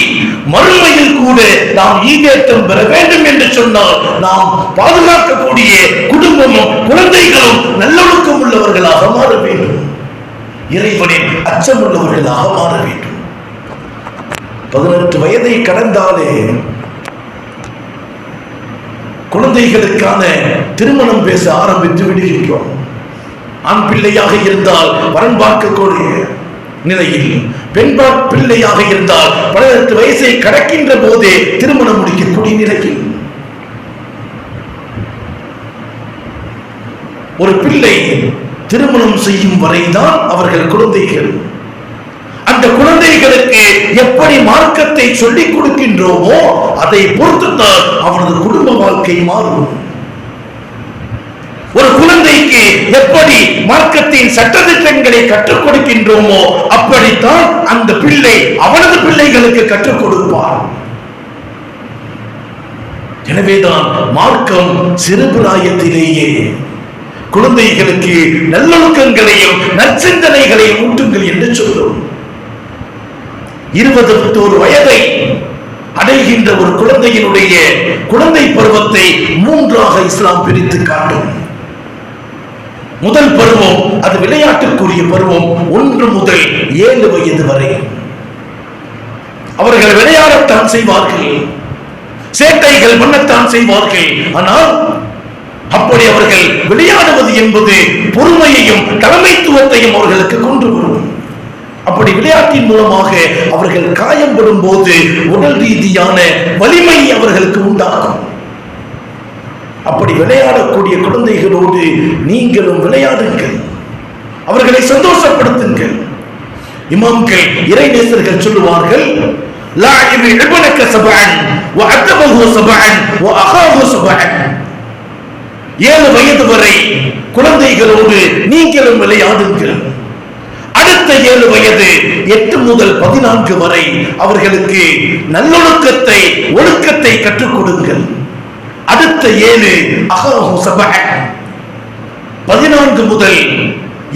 மறுமையில் கூட நாம் ஈடேற்றம் பெற வேண்டும் என்று சொன்னால் நாம் பாதுகாக்கக்கூடிய குடும்பமும் குழந்தைகளும் நல்லொழுக்கம் உள்ளவர்களாக மாற வேண்டும். இறைவனின் அச்சம் உள்ளவர்களாக மாற வேண்டும். 18 வயதை கடந்தாலே குழந்தைகளுக்கான திருமணம் பேச ஆரம்பித்து விடுகின்றோம். ஆண் பிள்ளையாக இருந்தால் வரன் பார்க்கக்கூடிய நிலையில், பெண் பிள்ளையாக இருந்தால் 18 வயசை கடக்கின்ற போதே திருமணம் முடிக்கக்கூடிய நிலையில் ஒரு பிள்ளை திருமணம் செய்யும் வரைதான் அவர்கள் குழந்தைகள். அந்த குழந்தைகளுக்கு எப்படி மார்க்கத்தை சொல்லிக் கொடுக்கின்றோமோ அதை பொறுத்துத்தான் அவரது குடும்ப வாழ்க்கை மாறும். ஒரு குழந்தைக்கு எப்படி மார்க்கத்தின் சட்டதிட்டங்களை கற்றுக் கொடுக்கின்றோமோ அப்படித்தான் அந்த பிள்ளை அவனது பிள்ளைகளுக்கு கற்றுக் கொடுப்பார். எனவேதான் மார்க்கம் சிறுபிராயத்திலேயே குழந்தைகளுக்கு நல்லொழுக்கங்களையும் நற்சிந்தனைகளையும் ஊட்டுங்கள் என்று சொல்லும். 21 வயதை அடைகின்ற ஒரு குழந்தையினுடைய குழந்தை பருவத்தை 3ஆக இஸ்லாம் பிரித்து காட்டும். முதல் பருவம் அது விளையாட்டுக்குரிய பருவம். 1 முதல் 7 வயது வரை அவர்கள் விளையாடத்தான் செய்வார்கள், சேட்டைகள் பண்ணத்தான் செய்வார்கள். ஆனால் அப்படி அவர்கள் விளையாடுவது என்பது பொறுமையையும் தலைமைத்துவத்தையும் அவர்களுக்கு கொண்டு வரும். அப்படி விளையாட்டின் மூலமாக அவர்கள் காயம்படும் போது உடல் ரீதியான வலிமை அவர்களுக்கு உண்டாகும். அப்படி விளையாடக்கூடிய குழந்தைகளோடு நீங்களும் விளையாடுங்கள், அவர்களை சந்தோஷப்படுத்துங்கள். இமாம்கள் இறைநேசர்கள் சொல்லுவார்கள், லாஇபு இப்னக சபஅன் வ அத்தபஹு சபஅன் வ அகாஹு சபஅன். 7 வயது வரை குழந்தைகளோடு நீங்களும் விளையாடுங்கள். அடுத்த 7 வயது 8 முதல் 14 வரை அவர்களுக்கு நல்லொழுக்கத்தை ஒழுக்கத்தை கற்றுக் கொடுங்கள். அடுத்த 7 அகாஹு சபஅன் 14 முதல்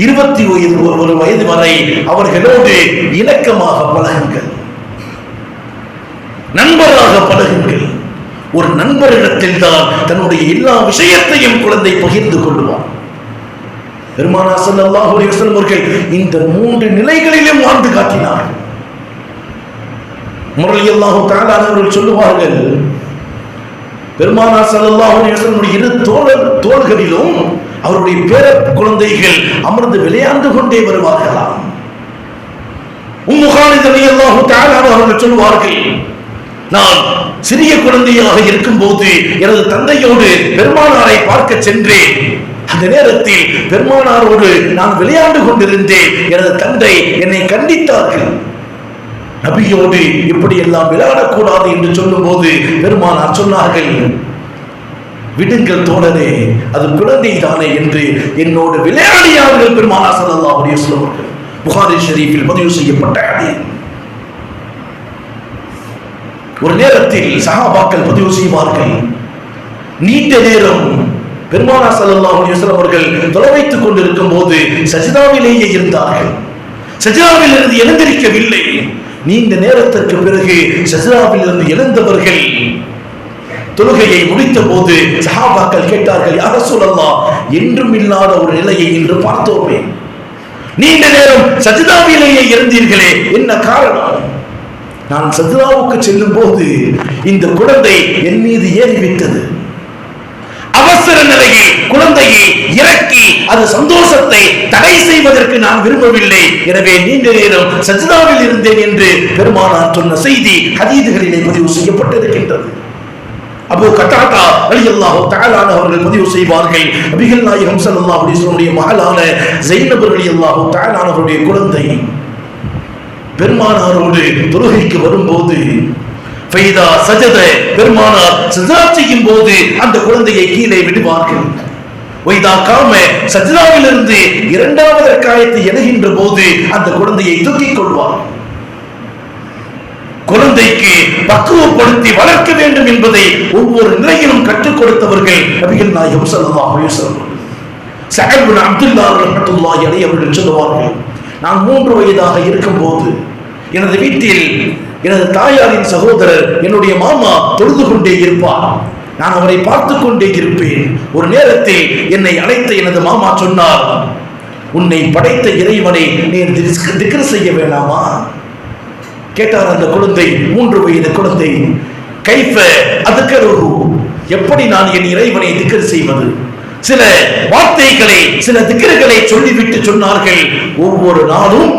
21 வயது வரை அவர்களோடு இணக்கமாக பழகுங்கள், நண்பராக பழகுங்கள். ஒரு நண்பரிடத்தில் தான் தன்னுடைய எல்லா விஷயத்தையும் குழந்தை பகிர்ந்து கொள்வார். பெருமானார் ஸல்லல்லாஹு அலைஹி வஸல்லம் அவர்கள் இந்த 3 நிலைகளிலும் வாழ்ந்து காட்டினார். ரலியல்லாஹு தஆலா அவர்கள் சொல்லுவார்கள், பெருமானார் ஸல்லல்லாஹு அலைஹி வஸல்லம் 2 தோள்களிலும் அவருடைய பேர குழந்தைகள் அமர்ந்து விளையாண்டு கொண்டே வருவார்களாம். உம்மு ஹாலித் ரலியல்லாஹு தஆலா அவர்கள் சொல்லுவார்கள், நான் சிறிய குழந்தையாக இருக்கும் போது எனது தந்தையோடு பெருமானாரை பார்க்க சென்றேன். அந்த நேரத்தில் பெருமானாரோடு நான் விளையாண்டு கொண்டிருந்தேன். எனது தந்தை என்னை கண்டித்தார்கள், நபியோடு இப்படி எல்லாம் விளையாடக்கூடாது என்று சொல்லும் போது பெருமானார் சொன்னார்கள், விடுங்கள் தோழரே, அது குழந்தை தானே என்று என்னோடு விளையாடியார்கள் பெருமானார் ஸல்லல்லாஹு அலைஹி வஸல்லம். புகாரி ஷரீஃபில் பதிவு செய்யப்பட்ட ஹதீஸ். ஒரு நேரத்தில் சஹாபாக்கள் பதிவு செய்வார்கள், நீண்ட நேரம் பெருமானார் ஸல்லல்லாஹு அலைஹி வஸல்லம் அவர்கள் தொலை வைத்துக் கொண்டிருக்கும் போது சஜிதாவிலேயே இருந்தார்கள். சஜிதாவில் இருந்து எழுந்திருக்கவில்லை. நீண்ட நேரத்திற்கு பிறகு சஜிதாவில் இருந்து எழுந்தவர்கள் தொழுகையை முடித்த போது சஹாபாக்கள் கேட்டார்கள், யா ரசூலல்லாஹ், என்றும் இல்லாத ஒரு நிலையை இன்று பார்த்தோமே, நீண்ட நேரம் சஜிதாவிலேயே இருந்தீர்களே, என்ன காரணம்? நான் சஜிதாவுக்கு செல்லும் போது இந்த குழந்தை என் மீது ஏறிவிட்டது. அவசர நிலையில் குழந்தையை இறக்கி அது சந்தோஷத்தை தடை செய்வதற்கு நான் விரும்பவில்லை. எனவே நீண்ட நேரம் சஜிதாவில் இருந்தேன் என்று பெருமானார் சொன்ன செய்தி ஹதீதுகளிலே பதிவு செய்யப்பட்டிருக்கின்றது. அபூ கதாதா ரலியல்லாஹு தஆலா அவர்கள் பதிவு செய்வார்கள், நபிகள் நாயகம் ஸல்லல்லாஹு அலைஹி வஸல்லம் மகளான ஸைனப் ரலியல்லாஹு தஆலா அவருடைய குழந்தை பெருமானாரோடு தொழுகைக்கு வரும்போது ஃபைதா சஜத, பெருமானார் சஜ்தா செய்யும் போது அந்த குழந்தையை கீழே விடுவார்கள். வைதா காம, சஜ்தாவிலிருந்து 2வது ரக்காயத்தை எழுகின்ற போது அந்த குழந்தையை தூக்கிக் கொள்வார். குழந்தைக்கு பக்குவப்படுத்தி வளர்க்க வேண்டும் என்பதை ஒவ்வொரு நிலையிலும் கற்றுக் கொடுத்தவர்கள் நபிகள் நாயகம் ஸல்லல்லாஹு அலைஹி வஸல்லம். ஸஅத் இப்னு அப்துல்லாஹ் ரஹ்மத்துல்லாஹி அலைஹி அவர்கள் சொல்லுவார்கள், நான் 3 வயதாக இருக்கும் போது எனது வீட்டில் எனது தாயாரின் சகோதரர் என்னுடைய மாமா தொழுது கொண்டே இருப்பார். நான் அவரை பார்த்து கொண்டே இருப்பேன். ஒரு நேரத்தில் என்னை அழைத்த எனது மாமா சொன்னார், உன்னை படைத்த இறைவனை நீ திக்ர் செய்ய வேண்டாமா? கேட்டார் அந்த குழந்தை, 3 வயது குழந்தை, கைஃப அதுக்கருஹு, எப்படி நான் என் இறைவனை திக்ர் செய்வது? சில வார்த்தைகளை, சில திக்ர்களை சொல்லிவிட்டு சொன்னார்கள், ஒவ்வொரு நாளும்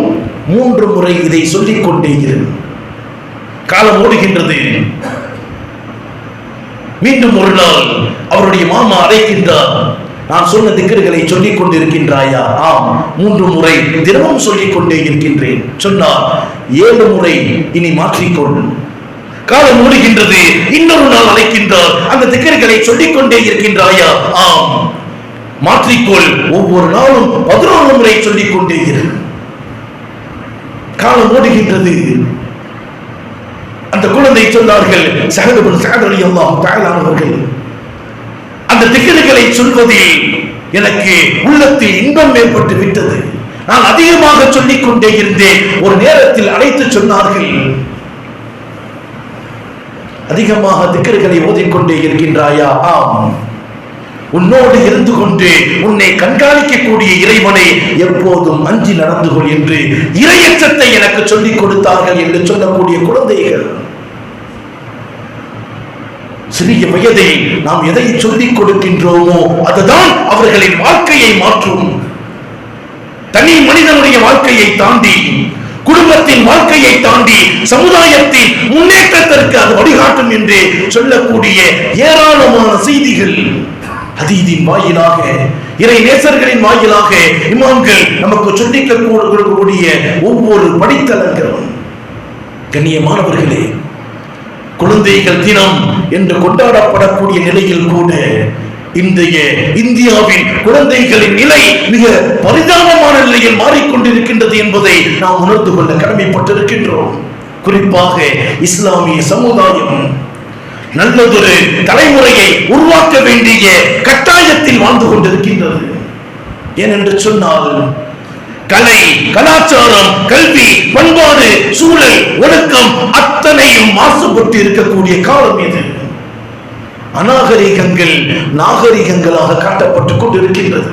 3 முறை இதை சொல்லிக் கொண்டே இரு. காலம் ஓடுகின்றது. மீண்டும் ஒரு நாள் அவருடைய மாமா அழைக்கின்றார். நான் சொன்ன திக்ர்களை சொல்லிக் கொண்டிருக்கின்றாயா? ஆம், 3 முறை தினமும் சொல்லிக் கொண்டே இருக்கின்றேன். சொன்னார், 7 முறை இனி மாற்றிக்கொள். காலம் ஓடுகின்றது. இன்னொரு நாள் அழைக்கின்றார். அந்த திக்ர்களை சொல்லிக் கொண்டே இருக்கின்றாயா? ஆம், மாற்றிக்கொள். ஒவ்வொரு நாளும் 11 முறை சொல்லிக் கொண்டே இரு. காலம் ஓடுகின்றது. அந்த குழந்தை சொன்னார்கள், ஸஅத் இப்னு ஸஅத் ரலியல்லாஹு தஆலா அவர்கள், அந்த திக்ர்களை சொல்வதில் எனக்கு உள்ளத்தில் இன்பம் ஏற்பட்டு விட்டது. நான் அதிகமாக சொல்லிக் கொண்டே இருந்தேன். ஒரு நேரத்தில் அழைத்து சொன்னார்கள், அதிகமாக திக்ர்களை ஓதிக்கொண்டே இருக்கின்றாயா? ஆம், உன்னோடு இருந்து கொண்டு உன்னை கண்காணிக்கக்கூடிய இறைவனை எப்போதும் அஞ்சி நடந்து கொள் என்று இறையச்சத்தை எனக்கு சொல்லிக் கொடுத்தார்கள் என்று சொல்லக்கூடிய குழந்தைகள். சிறிய வயதில் நாம் எதை சொல்லிக் கொடுக்கின்றோமோ அதுதான் அவர்களின் வாழ்க்கையை மாற்றும். தனி மனிதனுடைய வாழ்க்கையை தாண்டி, குடும்பத்தின் வாழ்க்கையை தாண்டி, சமுதாயத்தின் முன்னேற்றத்திற்கு அது வழிகாட்டும் என்று சொல்லக்கூடிய ஏராளமான செய்திகள் ஹதீஸின் வாயிலாக, இறை நேசர்களின் வாயிலாக இமாம்கள் நமக்கு சொல்லிக் கொடுக்கக்கூடிய ஒவ்வொரு படித்தளங்களும். கண்ணியமானவர்களே, குழந்தைகள் தினம் என்று கொண்டாடப்படக்கூடிய நிலையில் கூட இன்றைய இந்தியாவின் குழந்தைகளின் நிலை மிக பரிதாபமான நிலையில் மாறிக்கொண்டிருக்கின்றது என்பதை நாம் உணர்ந்து கொள்ள கடமைப்பட்டிருக்கின்றோம். குறிப்பாக இஸ்லாமிய சமுதாயம் நல்லதொரு தலைமுறையை உருவாக்க வேண்டிய கட்டாயத்தில் வாழ்ந்து கொண்டிருக்கின்றது. ஏனென்று சொன்னால், கலை, கலாச்சாரம், கல்வி, பண்பாடு, சூழல், ஒழுக்கம் அத்தனையும் மாசுபட்டு இருக்கக்கூடிய காலம் இது. அநாகரிகங்கள் நாகரிகங்களாக காட்டப்பட்டுக் கொண்டிருக்கின்றது.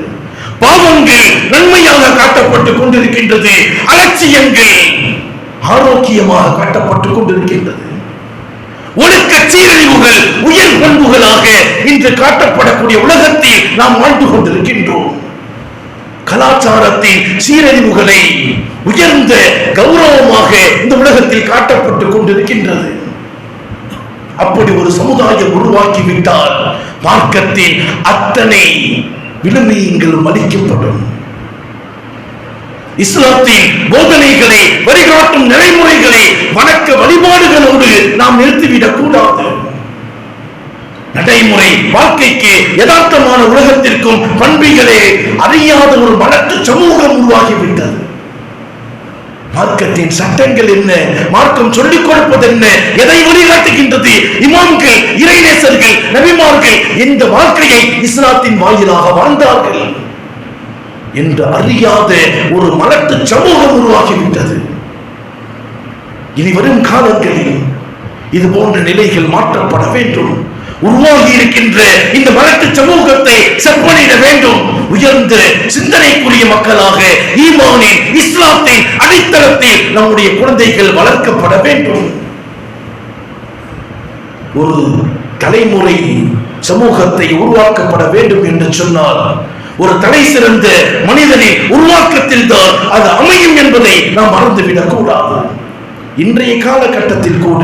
பாவங்கள் நன்மையாக காட்டப்பட்டுக் கொண்டிருக்கின்றது. அலட்சியங்கள் ஆரோக்கியமாக காட்டப்பட்டுக் கொண்டிருக்கின்றது. ஒழுக்க சீரழிவுகள் உயர் பண்புகளாக இன்று காட்டப்படக்கூடிய உலகத்தில் நாம் வாழ்ந்து கொண்டிருக்கின்றோம். கலாச்சாரத்தின் சீரழிவுகளை உயர்ந்த கௌரவமாக இந்த உலகத்தில் காட்டப்பட்டுக் கொண்டிருக்கின்றது. அப்படி ஒரு சமுதாயம் உருவாக்கிவிட்டால் மார்க்கத்தின் அத்தனை விழுமியங்களும் அளிக்கப்படும். இஸ்லாத்தின் போதனைகளை, வழிகாட்டும் நடைமுறைகளை வணக்க வழிபாடுகளோடு நாம் நிறுத்திவிடக் கூடாது. நடைமுறை வாழ்க்கைக்கு, யதார்த்தமான உலகத்திற்கும் பண்பிகளே அறியாத ஒரு வழக்கு சமூகம் உருவாகிவிட்டது. மார்க்கத்தின் சட்டங்கள் என்ன, மார்க்கம் சொல்லிக் கொடுப்பது என்ன, எதை வழிகாட்டுகின்றது, இமாம்கள், இறைநேசர்கள், நபிமார்கள் எந்த வாழ்க்கையை இஸ்லாத்தின் வாயிலாக வாழ்ந்தார்கள் என்று அறியாத ஒரு மலட்டு சமூகம் உருவாகிவிட்டது. இனி வரும் காலங்களில் இது போன்ற நிலைகள் மாற்றப்பட வேண்டும். உருவாகி இருக்கின்ற இந்த மலட்டு சமூகத்தை செப்பனிட வேண்டும். உயர்ந்த சிந்தனைக்குரிய மக்களாக ஈமானின், இஸ்லாத்தின் அடித்தளத்தில் நம்முடைய குழந்தைகள் வளர்க்கப்பட வேண்டும். ஒரு தலைமுறை சமூகத்தை உருவாக்கப்பட வேண்டும் என்று சொன்னால், ஒரு தலை சிறந்த மனிதனின் உருவாக்கத்தில் தான் அது அமையும் என்பதை நாம் மறந்துவிடக் கூடாது. இன்றைய காலகட்டத்தில் கூட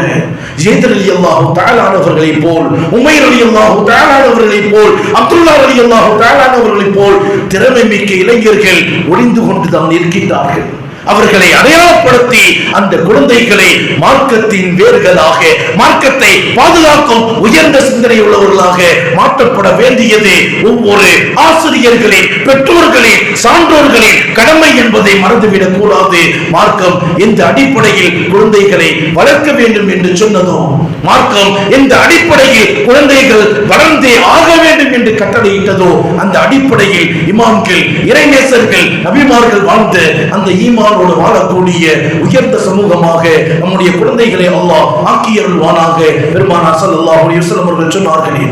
ஸைத் ரலியல்லாஹு தஆலா அவர்களை போல், உமைர் ரலியல்லாஹு தஆலா அவர்களை போல், அப்துல்லா ரலியல்லாஹு தஆலா அவர்களை போல் திறமை மிக்க இளைஞர்கள் ஒளிந்து கொண்டுதான் இருக்கின்றார்கள். அவர்களை அடையாளப்படுத்தி அந்த குழந்தைகளை மார்க்கத்தின் வேர்களாக, மார்க்கத்தை பாதுகாக்கும் உயர்ந்த சிந்தனை உள்ளவர்களாக மாற்றப்பட வேண்டியது ஒவ்வொரு ஆசிரியர்களின், பெற்றோர்களின், சான்றோர்களின் கடமை என்பதை மறந்துவிடக் கூடாது. மார்க்கம் எந்த அடிப்படையில் குழந்தைகளை வளர்க்க வேண்டும் என்று சொன்னதோ, மார்க்கம் எந்த அடிப்படையில் குழந்தைகள் வளர்ந்தே ஆக வேண்டும் என்று கட்டளையிட்டதோ, அந்த அடிப்படையில் இமாம்கள், இறைநேசர்கள், நபிமார்கள் வாழ்ந்த அந்த ஈமானோடு வாழக்கூடிய உயர்ந்த சமூகமாக நம்முடைய குழந்தைகளை அல்லாஹ் ஆக்கியருள்வானாக. பெருமானார் ஸல்லல்லாஹு அலைஹி வஸல்லம் அவர்கள் சொன்னார்கள்,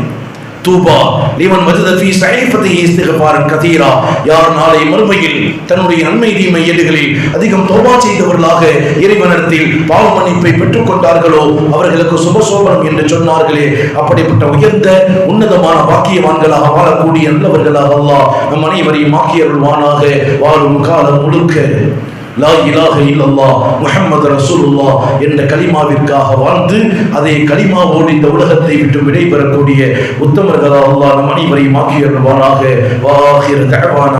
தூபா லிமன் வஜத ஃபீ ஸஹீஃபத்திஹி இஸ்திக்ஃபாரன் கதீரா. யார் நாளை மறுமையில் தன்னுடைய நன்மை தீமை ஏடுகளில் அதிகம் தௌபா செய்தவர்களாக இறைவனிடத்தில் பாவ மன்னிப்பை பெற்றுக் கொண்டார்களோ அவர்களுக்கு சுபசோபனம் என்று சொன்னார்களே, அப்படிப்பட்ட உயர்ந்த உன்னதமான பாக்கியவான்களாக வாழக்கூடிய நல்லவர்களாக அல்லாஹ் நம் அனைவரையும் ஆக்கியருள்வானாக. வாழும் காலம் முழுக்க லா இலாஹ இல்லல்லாஹ் முஹம்மது ரசூலுல்லாஹ் என்ற கலிமாவிற்காக வாழ்ந்து அதே கலிமாவோடு இந்த உலகத்தை விட்டு விடைபெறக்கூடிய உத்தமர்களாக அல்லாஹ் நம் அனைவரையும் ஆக்கியருள்வானாக. வாஹிர் தஅவானா